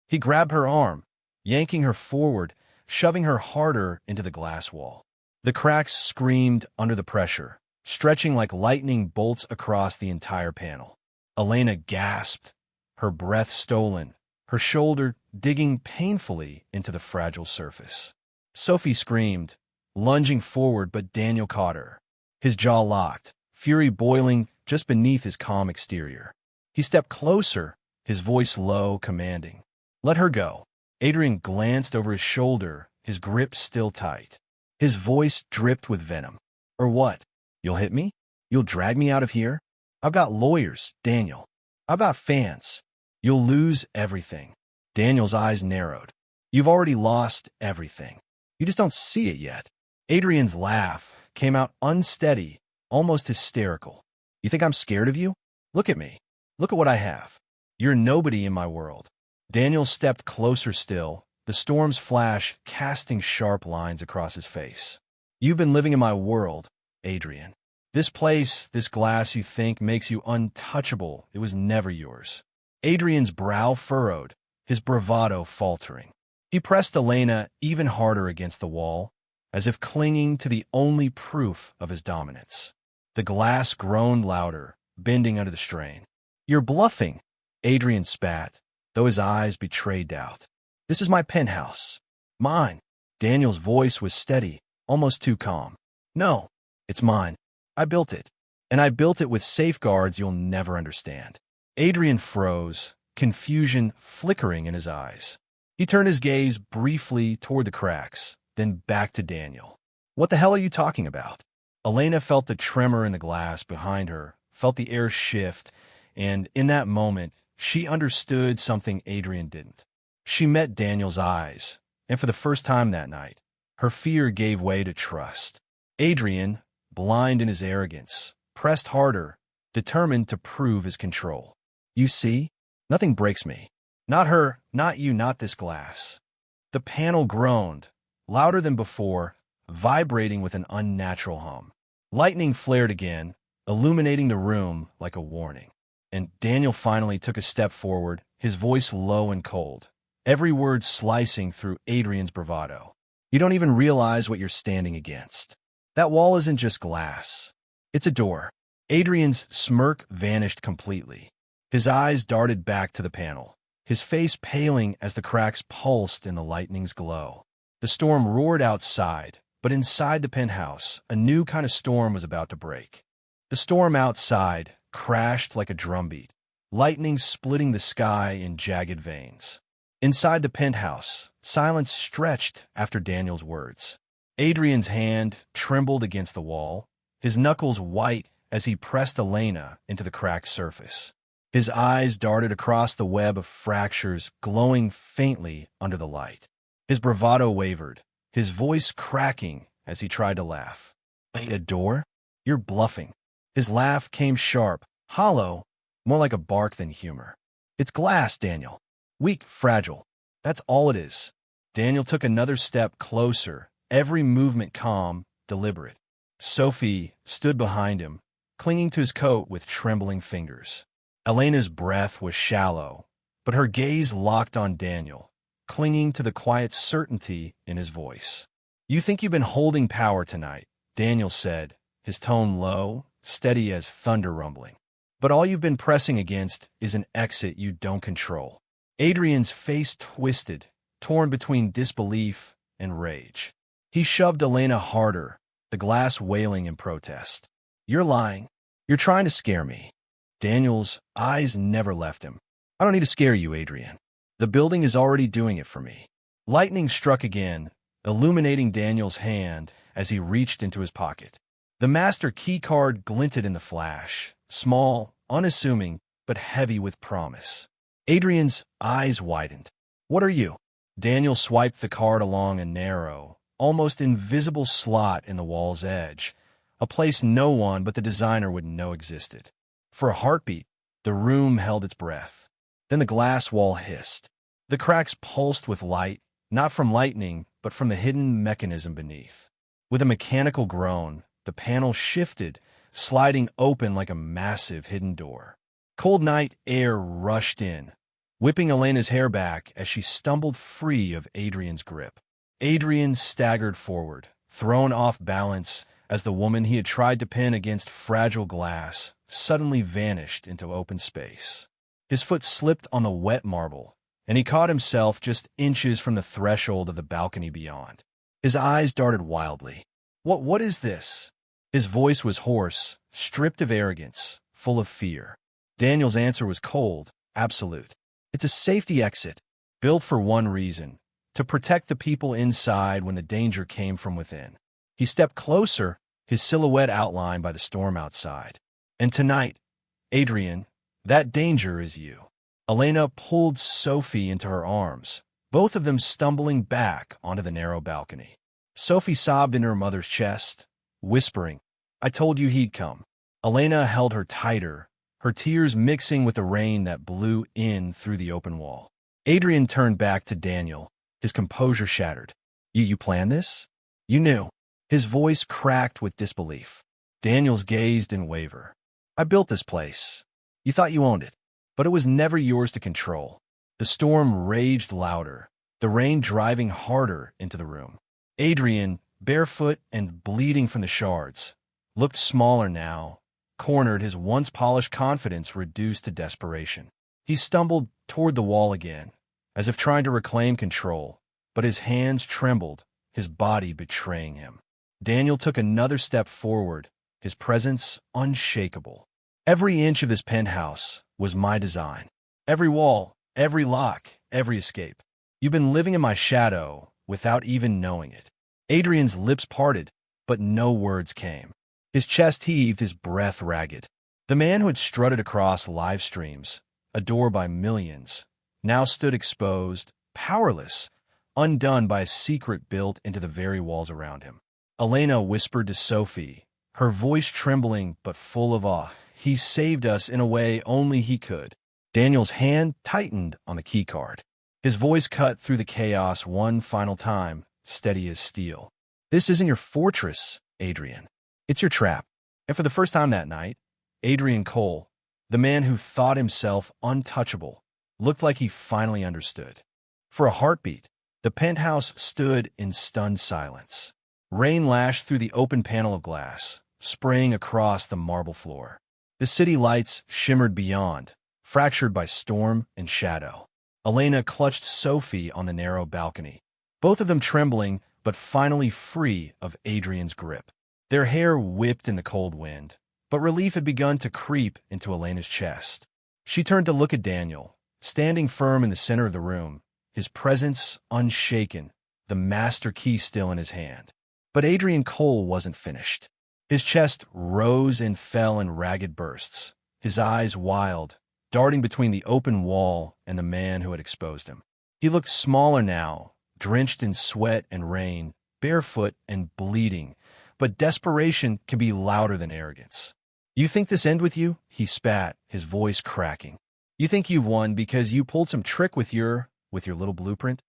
He grabbed her arm, yanking her forward, shoving her harder into the glass wall. The cracks screamed under the pressure, stretching like lightning bolts across the entire panel. Elena gasped, her breath stolen, her shoulder digging painfully into the fragile surface. Sophie screamed, lunging forward, but Daniel caught her. His jaw locked, fury boiling just beneath his calm exterior. He stepped closer, his voice low, commanding. Let her go. Adrian glanced over his shoulder, his grip still tight. His voice dripped with venom. Or what? You'll hit me? You'll drag me out of here? I've got lawyers, Daniel. I've got fans. You'll lose everything. Daniel's eyes narrowed. You've already lost everything. You just don't see it yet. Adrian's laugh came out unsteady, almost hysterical. You think I'm scared of you? Look at me. Look at what I have. You're nobody in my world. Daniel stepped closer still, the storm's flash casting sharp lines across his face. You've been living in my world, Adrian. This place, this glass you think makes you untouchable, it was never yours. Adrian's brow furrowed, his bravado faltering. He pressed Elena even harder against the wall, as if clinging to the only proof of his dominance. The glass groaned louder, bending under the strain. You're bluffing, Adrian spat, though his eyes betrayed doubt. This is my penthouse. Mine. Daniel's voice was steady, almost too calm. No, it's mine. I built it. And I built it with safeguards you'll never understand. Adrian froze, confusion flickering in his eyes. He turned his gaze briefly toward the cracks, then back to Daniel. What the hell are you talking about? Elena felt the tremor in the glass behind her, felt the air shift, and in that moment, she understood something Adrian didn't. She met Daniel's eyes, and for the first time that night, her fear gave way to trust. Adrian, blind in his arrogance, pressed harder, determined to prove his control. You see? Nothing breaks me. Not her, not you, not this glass. The panel groaned, louder than before, vibrating with an unnatural hum. Lightning flared again, illuminating the room like a warning. And Daniel finally took a step forward, his voice low and cold, every word slicing through Adrian's bravado. You don't even realize what you're standing against. That wall isn't just glass. It's a door. Adrian's smirk vanished completely. His eyes darted back to the panel, his face paling as the cracks pulsed in the lightning's glow. The storm roared outside, but inside the penthouse, a new kind of storm was about to break. The storm outside crashed like a drumbeat, lightning splitting the sky in jagged veins. Inside the penthouse, silence stretched after Daniel's words. Adrian's hand trembled against the wall, his knuckles white as he pressed Elena into the cracked surface. His eyes darted across the web of fractures, glowing faintly under the light. His bravado wavered, his voice cracking as he tried to laugh. A door? You're bluffing. His laugh came sharp, hollow, more like a bark than humor. It's glass, Daniel. Weak, fragile. That's all it is. Daniel took another step closer, every movement calm, deliberate. Sophie stood behind him, clinging to his coat with trembling fingers. Elena's breath was shallow, but her gaze locked on Daniel, clinging to the quiet certainty in his voice. You think you've been holding power tonight, Daniel said, his tone low, steady as thunder rumbling. But all you've been pressing against is an exit you don't control. Adrian's face twisted, torn between disbelief and rage. He shoved Elena harder, the glass wailing in protest. You're lying. You're trying to scare me. Daniel's eyes never left him. I don't need to scare you, Adrian. The building is already doing it for me. Lightning struck again, illuminating Daniel's hand as he reached into his pocket. The master key card glinted in the flash, small, unassuming, but heavy with promise. Adrian's eyes widened. What are you? Daniel swiped the card along a narrow, almost invisible slot in the wall's edge, a place no one but the designer would know existed. For a heartbeat, the room held its breath. Then the glass wall hissed. The cracks pulsed with light, not from lightning, but from the hidden mechanism beneath. With a mechanical groan, the panel shifted, sliding open like a massive hidden door. Cold night air rushed in, whipping Elena's hair back as she stumbled free of Adrian's grip. Adrian staggered forward, thrown off balance as the woman he had tried to pin against fragile glass suddenly vanished into open space. His foot slipped on the wet marble, and he caught himself just inches from the threshold of the balcony beyond. His eyes darted wildly. What is this? His voice was hoarse, stripped of arrogance, full of fear. Daniel's answer was cold, absolute. It's a safety exit, built for one reason, to protect the people inside when the danger came from within. He stepped closer, his silhouette outlined by the storm outside. And tonight, Adrian, that danger is you. Elena pulled Sophie into her arms, both of them stumbling back onto the narrow balcony. Sophie sobbed into her mother's chest, whispering, "I told you he'd come." Elena held her tighter, her tears mixing with the rain that blew in through the open wall. Adrian turned back to Daniel, his composure shattered. You planned this? You knew." His voice cracked with disbelief. Daniel's gazed in waver. "I built this place. You thought you owned it, but it was never yours to control." The storm raged louder, the rain driving harder into the room. Adrian, barefoot and bleeding from the shards, looked smaller now, cornered, his once polished confidence reduced to desperation. He stumbled toward the wall again, as if trying to reclaim control, but his hands trembled, his body betraying him. Daniel took another step forward, his presence unshakable. "Every inch of this penthouse was my design. Every wall, every lock, every escape. You've been living in my shadow without even knowing it." Adrian's lips parted, but no words came. His chest heaved, his breath ragged. The man who had strutted across live streams, adored by millions, now stood exposed, powerless, undone by a secret built into the very walls around him. Elena whispered to Sophie, her voice trembling but full of awe, "He saved us in a way only he could." Daniel's hand tightened on the keycard. His voice cut through the chaos one final time, steady as steel. "This isn't your fortress, Adrian. It's your trap." And for the first time that night, Adrian Cole, the man who thought himself untouchable, looked like he finally understood. For a heartbeat, the penthouse stood in stunned silence. Rain lashed through the open panel of glass, spraying across the marble floor. The city lights shimmered beyond, fractured by storm and shadow. Elena clutched Sophie on the narrow balcony, both of them trembling but finally free of Adrian's grip. Their hair whipped in the cold wind, but relief had begun to creep into Elena's chest. She turned to look at Daniel, standing firm in the center of the room, his presence unshaken, the master key still in his hand. But Adrian Cole wasn't finished. His chest rose and fell in ragged bursts, his eyes wild, darting between the open wall and the man who had exposed him. He looked smaller now, drenched in sweat and rain, barefoot and bleeding, but desperation can be louder than arrogance. "You think this end with you?" he spat, his voice cracking. "You think you've won because you pulled some trick with your little blueprint?"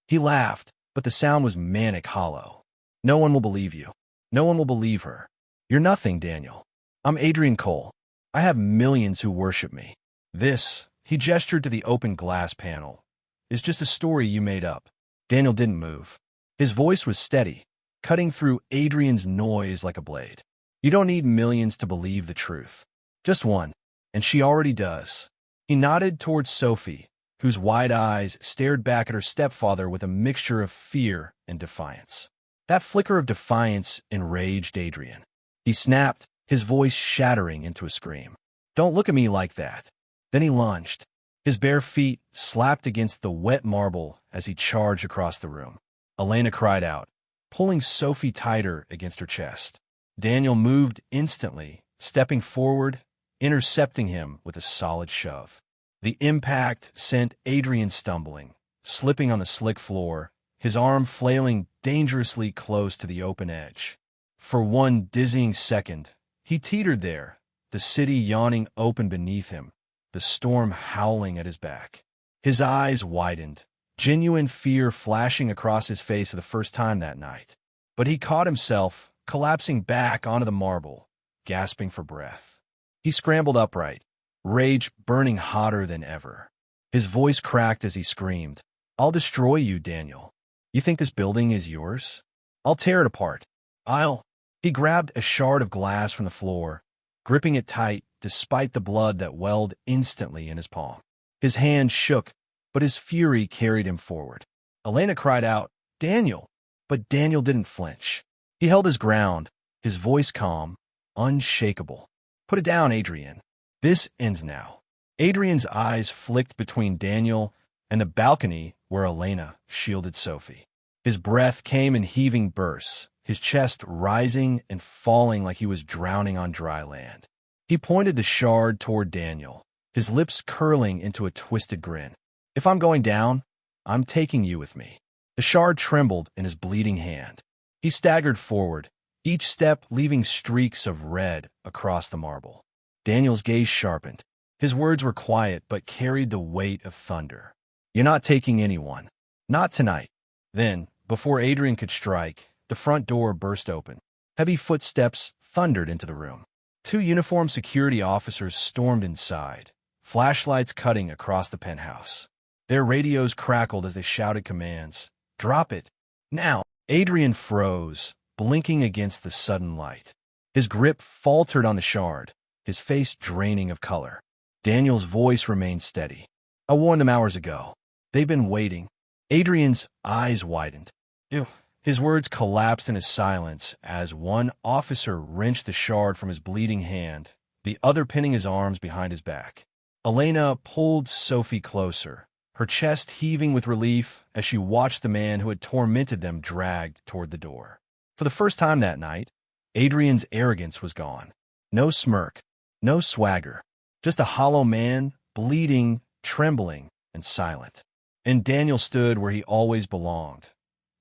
He laughed, but the sound was manic hollow. "No one will believe you. No one will believe her. You're nothing, Daniel. I'm Adrian Cole. I have millions who worship me. This," he gestured to the open glass panel, "is just a story you made up." Daniel didn't move. His voice was steady, cutting through Adrian's noise like a blade. "You don't need millions to believe the truth. Just one, and she already does." He nodded towards Sophie, whose wide eyes stared back at her stepfather with a mixture of fear and defiance. That flicker of defiance enraged Adrian. He snapped, his voice shattering into a scream. "Don't look at me like that." Then he lunged. His bare feet slapped against the wet marble as he charged across the room. Elena cried out, pulling Sophie tighter against her chest. Daniel moved instantly, stepping forward, intercepting him with a solid shove. The impact sent Adrian stumbling, slipping on the slick floor, his arm flailing dangerously close to the open edge. For one dizzying second, he teetered there, the city yawning open beneath him, the storm howling at his back. His eyes widened, genuine fear flashing across his face for the first time that night. But he caught himself, collapsing back onto the marble, gasping for breath. He scrambled upright, rage burning hotter than ever. His voice cracked as he screamed, "I'll destroy you, Daniel. You think this building is yours? I'll tear it apart. He grabbed a shard of glass from the floor, gripping it tight despite the blood that welled instantly in his palm. His hand shook, but his fury carried him forward. Elena cried out, "Daniel!" But Daniel didn't flinch. He held his ground, his voice calm, unshakable. "Put it down, Adrian. This ends now." Adrian's eyes flicked between Daniel and the balcony where Elena shielded Sophie. His breath came in heaving bursts, his chest rising and falling like he was drowning on dry land. He pointed the shard toward Daniel, his lips curling into a twisted grin. "If I'm going down, I'm taking you with me. The shard trembled in his bleeding hand. He staggered forward, each step leaving streaks of red across the marble. Daniel's gaze sharpened. His words were quiet but carried the weight of thunder. You're not taking anyone. Not tonight. Then, before Adrian could strike, the front door burst open. Heavy footsteps thundered into the room. Two uniformed security officers stormed inside, flashlights cutting across the penthouse. Their radios crackled as they shouted commands. Drop it. Now. Adrian froze, blinking against the sudden light. His grip faltered on the shard, his face draining of color. Daniel's voice remained steady. I warned them hours ago. They've been waiting. Adrian's eyes widened. Ew. His words collapsed into silence as one officer wrenched the shard from his bleeding hand, the other pinning his arms behind his back. Elena pulled Sophie closer, her chest heaving with relief as she watched the man who had tormented them dragged toward the door. For the first time that night, Adrian's arrogance was gone. No smirk, no swagger, just a hollow man, bleeding, trembling, and silent. And Daniel stood where he always belonged,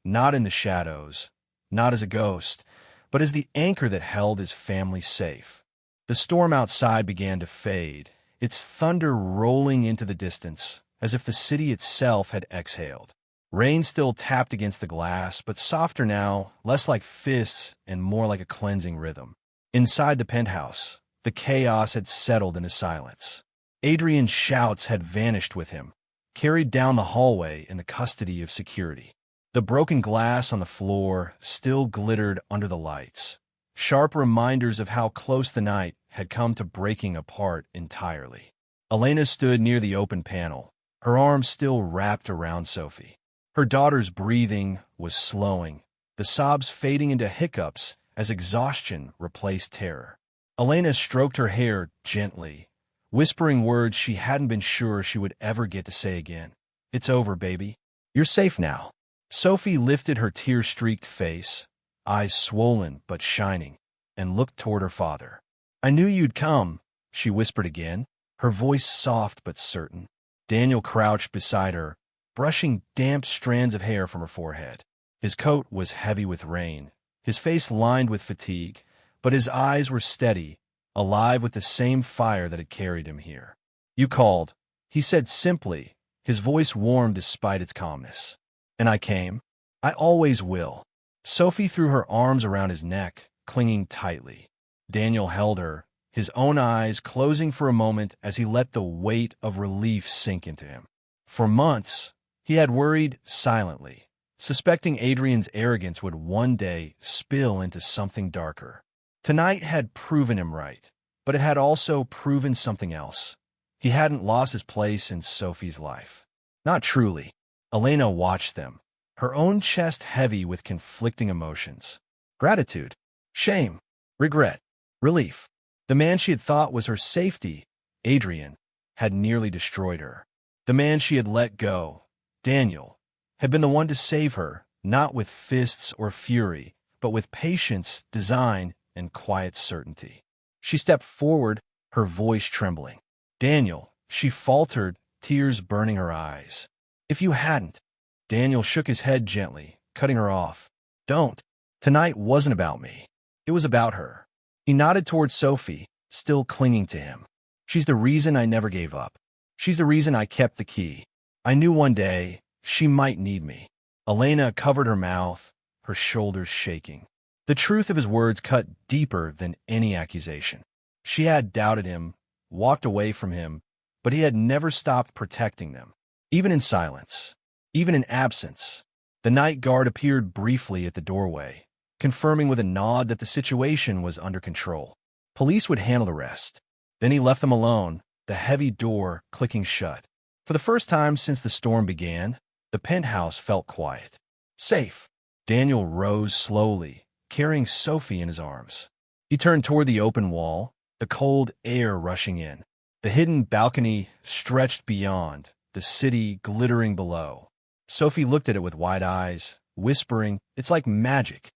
not in the shadows, not as a ghost, but as the anchor that held his family safe. The storm outside began to fade, its thunder rolling into the distance, as if the city itself had exhaled. Rain still tapped against the glass, but softer now, less like fists and more like a cleansing rhythm. Inside the penthouse, the chaos had settled into silence. Adrian's shouts had vanished with him, carried down the hallway in the custody of security. The broken glass on the floor still glittered under the lights, sharp reminders of how close the night had come to breaking apart entirely. Elena stood near the open panel, her arms still wrapped around Sophie. Her daughter's breathing was slowing, the sobs fading into hiccups as exhaustion replaced terror. Elena stroked her hair gently, whispering words she hadn't been sure she would ever get to say again. It's over, baby. You're safe now. Sophie lifted her tear-streaked face, eyes swollen but shining, and looked toward her father. I knew you'd come, she whispered again, her voice soft but certain. Daniel crouched beside her, brushing damp strands of hair from her forehead. His coat was heavy with rain, his face lined with fatigue, but his eyes were steady, alive with the same fire that had carried him here. You called, he said simply, his voice warm despite its calmness. And I came. I always will. Sophie threw her arms around his neck, clinging tightly. Daniel held her, his own eyes closing for a moment as he let the weight of relief sink into him. For months, he had worried silently, suspecting Adrian's arrogance would one day spill into something darker. Tonight had proven him right, but it had also proven something else. He hadn't lost his place in Sophie's life. Not truly. Elena watched them, her own chest heavy with conflicting emotions. Gratitude, shame, regret, relief. The man she had thought was her safety, Adrian, had nearly destroyed her. The man she had let go, Daniel, had been the one to save her, not with fists or fury, but with patience, design, and quiet certainty. She stepped forward, her voice trembling. Daniel, she faltered, tears burning her eyes. If you hadn't. Daniel shook his head gently, cutting her off. Don't. Tonight wasn't about me. It was about her. He nodded toward Sophie, still clinging to him. She's the reason I never gave up. She's the reason I kept the key. I knew one day she might need me. Elena covered her mouth, her shoulders shaking. The truth of his words cut deeper than any accusation. She had doubted him, walked away from him, but he had never stopped protecting them. Even in silence, even in absence, the night guard appeared briefly at the doorway, confirming with a nod that the situation was under control. Police would handle the rest. Then he left them alone, the heavy door clicking shut. For the first time since the storm began, the penthouse felt quiet. Safe. Daniel rose slowly, carrying Sophie in his arms. He turned toward the open wall, the cold air rushing in. The hidden balcony stretched beyond, the city glittering below. Sophie looked at it with wide eyes, whispering, "It's like magic."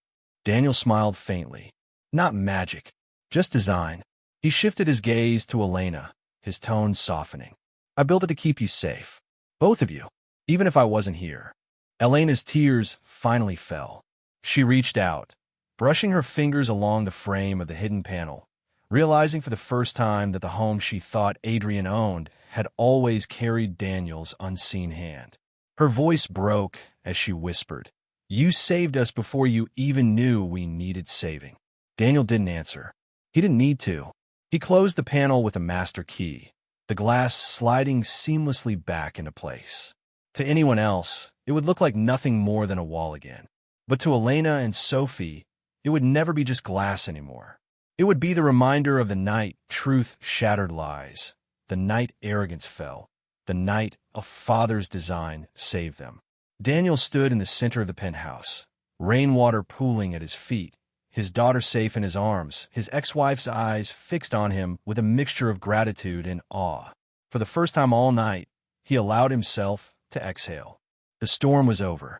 Daniel smiled faintly. Not magic, just design. He shifted his gaze to Elena, his tone softening. I built it to keep you safe. Both of you. even if I wasn't here. Elena's tears finally fell. She reached out, brushing her fingers along the frame of the hidden panel, realizing for the first time that the home she thought Adrian owned had always carried Daniel's unseen hand. Her voice broke as she whispered, "You saved us before you even knew we needed saving." Daniel didn't answer. He didn't need to. He closed the panel with a master key, the glass sliding seamlessly back into place. To anyone else, it would look like nothing more than a wall again. But to Elena and Sophie, it would never be just glass anymore. It would be the reminder of the night truth shattered lies, the night arrogance fell, the night a father's design saved them. Daniel stood in the center of the penthouse, rainwater pooling at his feet, his daughter safe in his arms, his ex-wife's eyes fixed on him with a mixture of gratitude and awe. For the first time all night, he allowed himself to exhale. The storm was over.